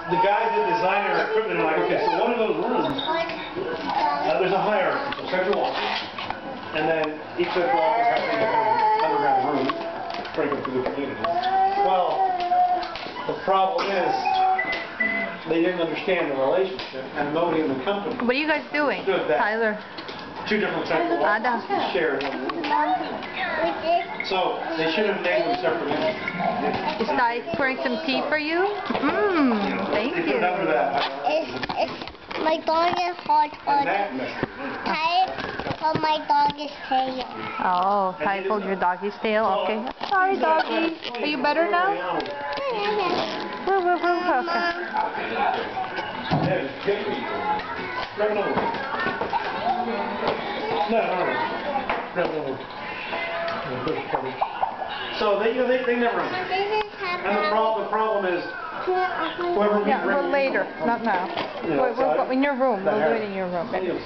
the guys that design our equipment are like, okay, so one of those rooms, there's a hierarchy, so central office, and then each central office has an underground room, trying to go through the community. Well, the problem is, they didn't understand the relationship, and nobody in the company. What are you guys doing, Tyler? Two different central offices shared. So they should have named them separate entities. Is Ty pouring some tea for you? Thank you. My dog is hot on Ty on my dog's tail. Oh, Ty pulled your doggy's tail? Okay. Sorry, doggy. Are you better now? So they never. And the problem is, whoever we bring. Well, later, not now. We're in your room. We'll do it in your room. Thank you.